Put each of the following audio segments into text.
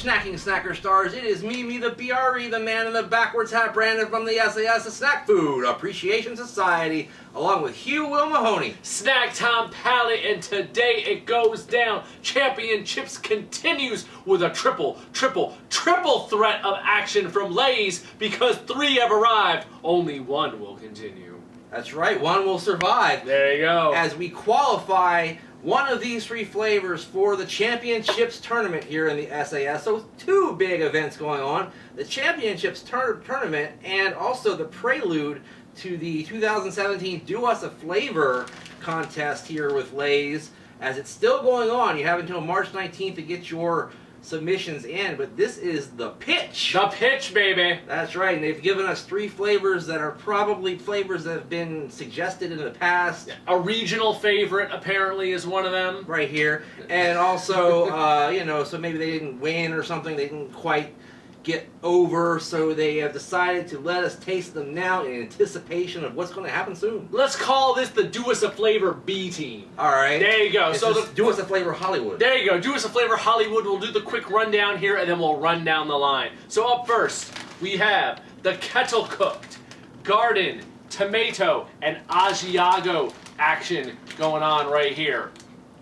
snacking snacker stars. It is me, the BRE, the man in the backwards hat, Brandon from the sAs, the Snack Food Appreciation Society, along with Hugh Will Mahoney. Snack time, Pally, and today it goes down. ChampionChips continues with a triple threat of action from Lay's because 3 have arrived. Only 1 will continue. That's right, 1 will survive. There you go. As we qualify one of these 3 flavors for the ChampionChips Tournament here in the sAs. So 2 big events going on. The ChampionChips Tournament and also the prelude to the 2017 Do Us a Flavor contest here with Lay's. As it's still going on, you have until March 19th to get your submissions in, but this is the pitch. The pitch, baby. That's right, and they've given us 3 flavors that are probably flavors that have been suggested in the past. A regional favorite apparently is one of them. Right here, and also, you know, so maybe they didn't win or something, they didn't quite get over, so they have decided to let us taste them now in anticipation of what's going to happen soon. Let's call this the Do Us a Flavor B team. All right. There you go. So Do Us a Flavor Hollywood. There you go. Do Us a Flavor Hollywood. We'll do the quick rundown here, and then we'll run down the line. So up first, we have the kettle cooked, garden, tomato, and Asiago action going on right here.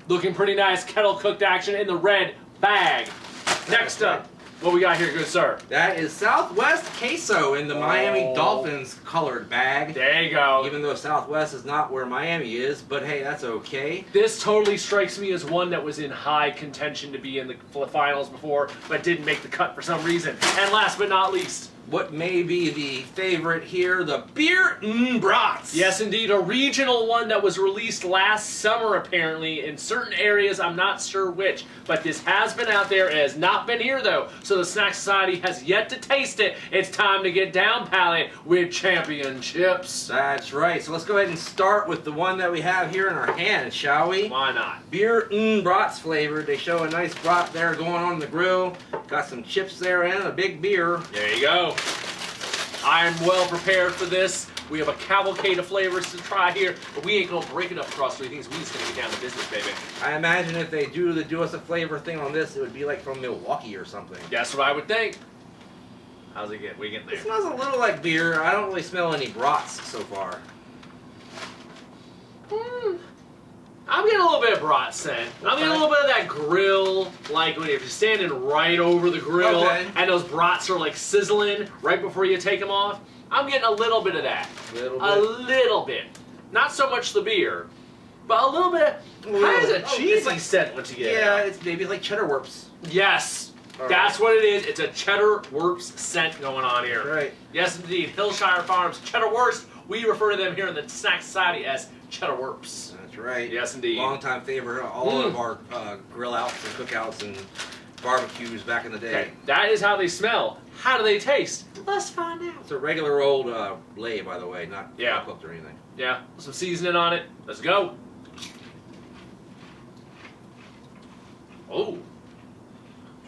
Looking pretty nice. Kettle cooked action in the red bag. Next up, what we got here, good sir? That is Southwest Queso in the Miami Dolphins colored bag. There you go. Even though Southwest is not where Miami is, but hey, that's okay. This totally strikes me as one that was in high contention to be in the finals before, but didn't make the cut for some reason. And last but not least, what may be the favorite here, the Brats. Yes, indeed, a regional one that was released last summer, apparently, in certain areas. I'm not sure which, but this has been out there. It has not been here, though, so the Snack Society has yet to taste it. It's time to get down, Pally, with ChampionChips. That's right. So let's go ahead and start with the one that we have here in our hands, shall we? Why not? Brats flavored. They show a nice brat there going on the grill. Got some chips there and a big beer. There you go. I am well prepared for this. We have a cavalcade of flavors to try here, but we ain't gonna break it up across 3 things. We just gonna get down to business, baby. I imagine if they do us a flavor thing on this, it would be like from Milwaukee or something. That's what I would think. How's it get? We getting there? It smells a little like beer. I don't really smell any brats so far. I'm getting a little bit of brat scent. I'm getting a little bit of that grill, like when you're standing right over the grill and those brats are like sizzling right before you take them off. I'm getting a little bit of that. A little bit. Not so much the beer, but a little bit. Kind of a cheesy scent once you get it. Yeah, it's maybe like cheddar wurps. Yes. That's what it is. It's a cheddar wurps scent going on here. Right. Yes, indeed. Hillshire Farms cheddar wurst. We refer to them here in the Snack Society as cheddar wurps. That's right. Yes, indeed. Long-time favorite. All of our grill outs and cookouts and barbecues back in the day. Okay, that is how they smell. How do they taste? Let's find out. It's a regular old lay, by the way, not cooked or anything. Yeah, some seasoning on it. Let's go. Oh.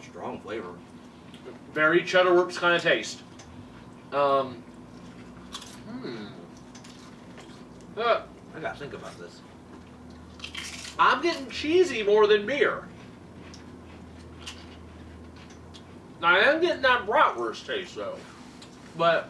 Strong flavor. Very cheddar wurps kind of taste. I gotta think about this. I'm getting cheesy more than beer. I am getting that bratwurst taste though. But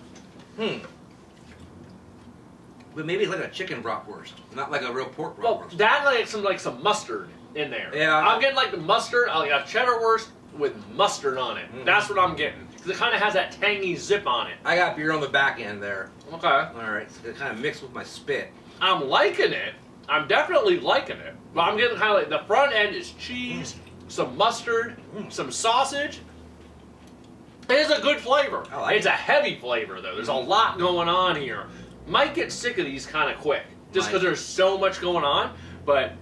But maybe it's like a chicken bratwurst, not like a real pork well, bratwurst. that like some mustard in there. Yeah. I'm getting like the mustard, like a cheddar wurst with mustard on it. That's what I'm getting. Because it kind of has that tangy zip on it. I got beer on the back end there. Okay. Alright, so it kind of mixed with my spit. I'm liking it. I'm definitely liking it. But I'm getting kind of like the front end is cheese, some mustard, some sausage. It is a good flavor. It's a heavy flavor though. There's a lot going on here. Might get sick of these kind of quick just because there's so much going on. But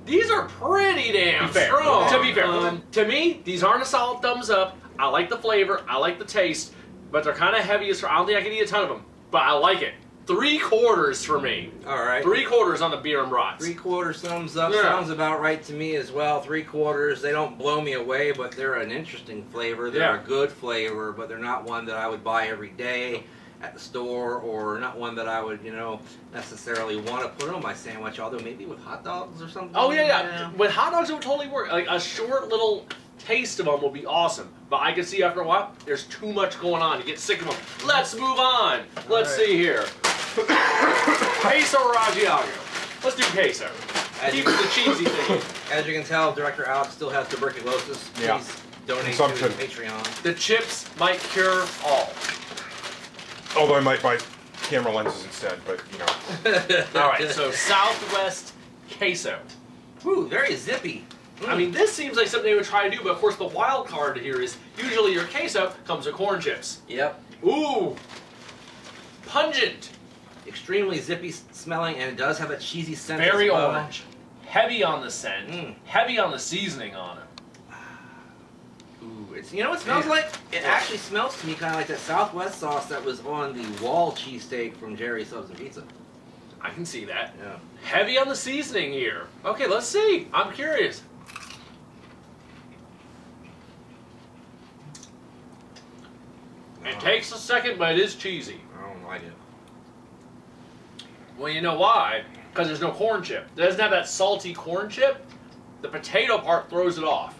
these are pretty damn strong. To be fair, to me, these aren't a solid thumbs up. I like the flavor. I like the taste. But they're kind of heavy. I don't think I can eat a ton of them. But I like it. 3/4 for me. Alright. 3/4 on the beer and brats. 3/4 thumbs up. Yeah. Sounds about right to me as well. 3/4. They don't blow me away, but they're an interesting flavor. They're a good flavor, but they're not one that I would buy every day at the store, or not one that I would, you know, necessarily want to put on my sandwich. Although maybe with hot dogs or something. Oh yeah. With hot dogs, it would totally work. Like a short little taste of them will be awesome. But I can see after a while, there's too much going on. You get sick of them. Let's move on. Let's see here. Queso or Asiago? Let's do queso. Keep the cheesy thing. As you can tell, Director Alex still has tuberculosis. Yeah. Please donate to Patreon. The chips might cure all. Although I might buy camera lenses instead, but you know. All right, so Southwest queso. Ooh, very zippy. I mean, this seems like something they would try to do, but of course the wild card here is usually your queso comes with corn chips. Yep. Ooh, pungent. Extremely zippy smelling, and it does have a cheesy scent. Very as well. orange. Heavy on the scent. Heavy on the seasoning on it. Ooh, it's, you know what it smells like? It actually smells to me kind of like that Southwest sauce that was on the wall cheesesteak from Jerry's Subs and Pizza. I can see that. Yeah. Heavy on the seasoning here. Okay, let's see. I'm curious. It takes a second, but it is cheesy. I don't like it. Well, you know why? Because there's no corn chip. It doesn't have that salty corn chip. The potato part throws it off.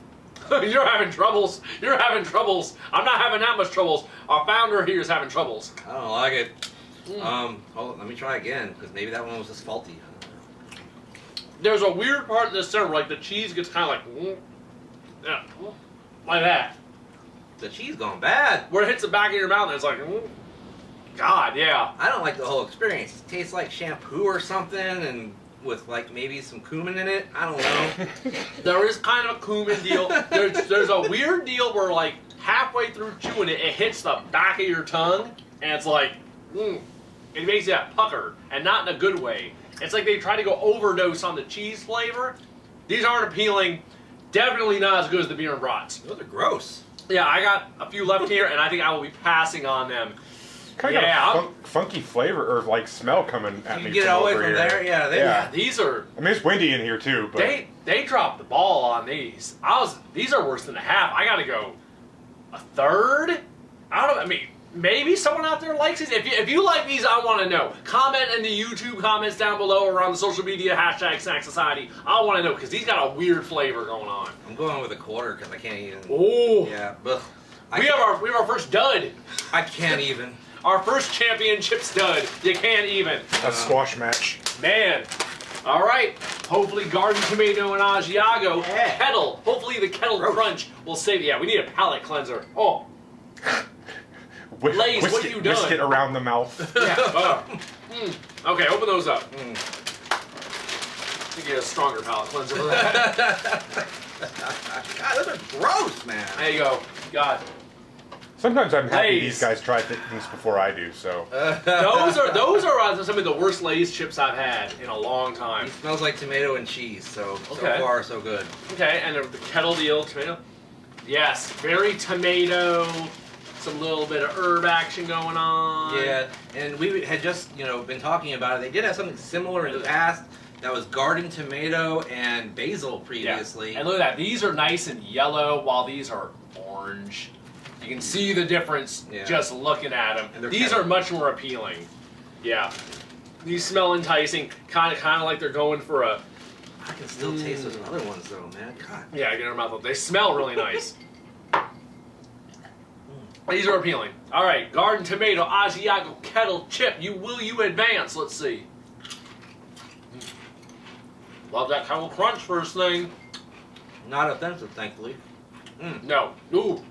You're having troubles. You're having troubles. I'm not having that much troubles. Our founder here is having troubles. I don't like it. Hold on, let me try again, because maybe that one was just faulty. There's a weird part in the center, like the cheese gets kind of like, like that. The cheese gone bad. Where it hits the back of your mouth and it's like, God, yeah. I don't like the whole experience. It tastes like shampoo or something, and with like maybe some cumin in it. I don't know. There is kind of a cumin deal. There's a weird deal where like halfway through chewing it, it hits the back of your tongue, and it's like, it makes you pucker, and not in a good way. It's like they try to go overdose on the cheese flavor. These aren't appealing. Definitely not as good as the beer and brats. Those are gross. Yeah, I got a few left here, and I think I will be passing on them. Kind of got a funky flavor or like smell coming at me. You get all the way from there, yeah. Yeah, these are. I mean, it's windy in here too, but they dropped the ball on these. These are worse than a half. I got to go a third. I don't know. I mean, maybe someone out there likes these. If you like these, I want to know. Comment in the YouTube comments down below or on the social media # Snack Society. I want to know because these got a weird flavor going on. I'm going with a quarter because I can't even. Oh yeah, but we have our first dud. I can't even. Our first ChampionChips dud. You can't even. A squash match. Man. All right. Hopefully Garden Tomato and Asiago. Yeah. Kettle. Hopefully the Kettle Crunch will save. Yeah, we need a palate cleanser. Oh. Lays, what are you doing? Whisk it around the mouth. Yeah. Okay, open those up. I think you get a stronger palate cleanser for that. God, those are gross, man. There you go. God. Sometimes I'm happy Lays. these guys try things before I do. So Those are some of the worst Lay's chips I've had in a long time. It smells like tomato and cheese, so Okay. far so good. Okay, and the Kettle deal, tomato. Yes, very tomato. Some little bit of herb action going on. Yeah, and we had just been talking about it. They did have something similar in the past. That was garden tomato and basil previously. Yeah. And look at that. These are nice and yellow, while these are orange. You can see the difference just looking at them. These are much more appealing. Yeah. These smell enticing, kind of like they're going for a. I can still taste those other ones though, man. God. Yeah, get in our mouth. They smell really nice. These are appealing. All right, garden tomato, Asiago, kettle chip. Will you advance? Let's see. Love that kettle crunch first thing. Not offensive, thankfully. No. Ooh.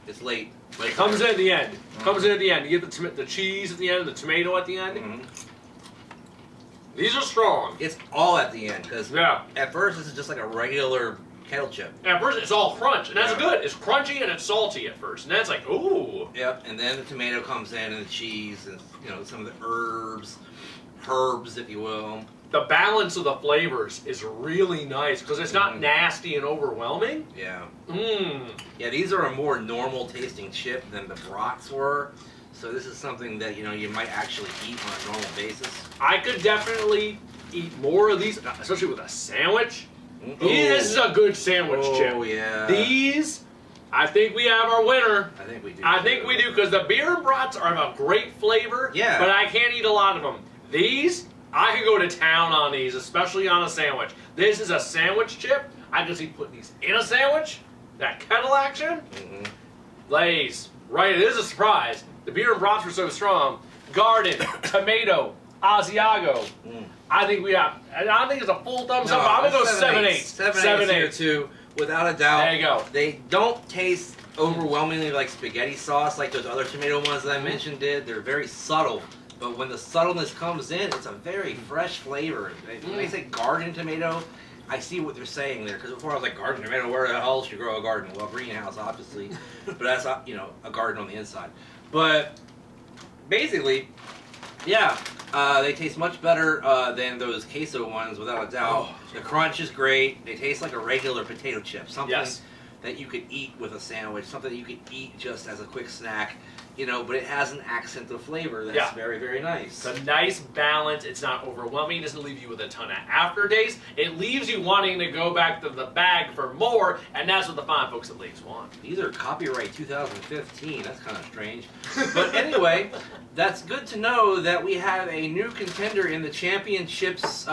It's late. But it comes in at the end. Comes in at the end. You get the cheese at the end, the tomato at the end. These are strong. It's all at the end because Yeah. at first this is just like a regular kettle chip. At first, it's all crunch, and that's good. It's crunchy and it's salty at first, and that's like, ooh. Yep, and then the tomato comes in and the cheese and some of the herbs, if you will. The balance of the flavors is really nice because it's not nasty and overwhelming. Yeah. Yeah, these are a more normal tasting chip than the brats were. So this is something that you might actually eat on a normal basis. I could definitely eat more of these, especially with a sandwich. This is a good sandwich chip. Oh yeah. These, I think we have our winner. I think we do. I think we do because the beer and brats are of a great flavor. Yeah. But I can't eat a lot of them. These, I could go to town on these, especially on a sandwich. This is a sandwich chip. I can see putting these in a sandwich. That kettle action. Mm-hmm. Lay's, right, it is a surprise. The beer and brats were so strong. Garden, tomato, Asiago. I think I think it's a full thumbs up. I'm going to go 7-8. 7-8 here too, without a doubt. There you go. They don't taste overwhelmingly like spaghetti sauce like those other tomato ones that I mentioned did. They're very subtle. But when the subtleness comes in, it's a very fresh flavor. When they say garden tomato, I see what they're saying there. Because before I was like, garden tomato, where the hell should you grow a garden? Well, greenhouse, obviously. But that's, a garden on the inside. But basically, yeah, they taste much better than those queso ones, without a doubt. The crunch is great. They taste like a regular potato chip. Something that you could eat with a sandwich. Something that you could eat just as a quick snack. But it has an accent of flavor that's very, very nice. It's a nice balance. It's not overwhelming. It doesn't leave you with a ton of aftertaste. It leaves you wanting to go back to the bag for more, and that's what the fine folks at Lay's want. These are copyright 2015. That's kind of strange. But anyway, that's good to know that we have a new contender in the Championships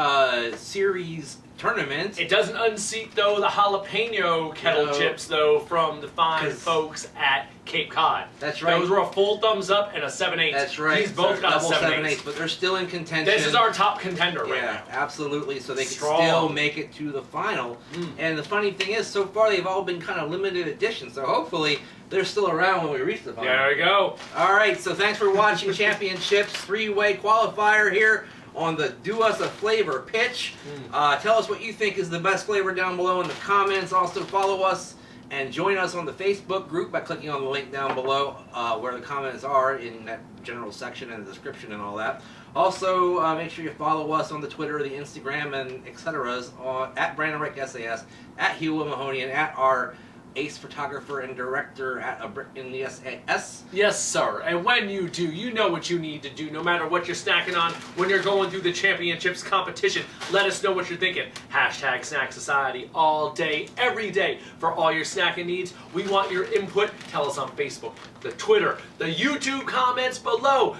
Series tournament. It doesn't unseat, though, the jalapeno kettle chips, though, from the fine folks at Cape Cod. That's right. Those were a full thumbs up and a 7-8. That's right. These both got double 7-8. but they're still in contention. This is our top contender right now. Yeah, absolutely. So they can still make it to the final. And the funny thing is, so far they've all been kind of limited editions. So hopefully they're still around when we reach the final. There we go. All right. So thanks for watching Championships 3-way qualifier here on the Do Us a Flavor pitch. Tell us what you think is the best flavor down below in the comments. Also follow us and join us on the Facebook group by clicking on the link down below where the comments are in that general section and the description and all that. Also, make sure you follow us on the Twitter, the Instagram, and etc. At Brandon Rick SAS, at Hugh Mahoney, and at our ace photographer and director at A Brick in the SAS. Yes, sir. And when you do, you know what you need to do. No matter what you're snacking on, when you're going through the championships competition, let us know what you're thinking. Hashtag Snack Society all day, every day for all your snacking needs. We want your input. Tell us on Facebook, the Twitter, the YouTube comments below.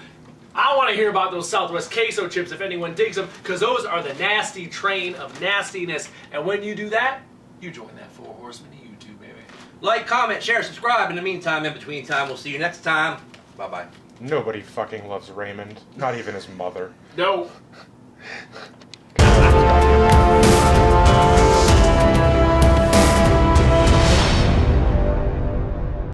I want to hear about those Southwest queso chips if anyone digs them, because those are the nasty train of nastiness. And when you do that, you join that Four Horsemen of YouTube, baby. Like, comment, share, subscribe. In the meantime, in between time, we'll see you next time. Bye-bye. Nobody fucking loves Raymond. Not even his mother. No.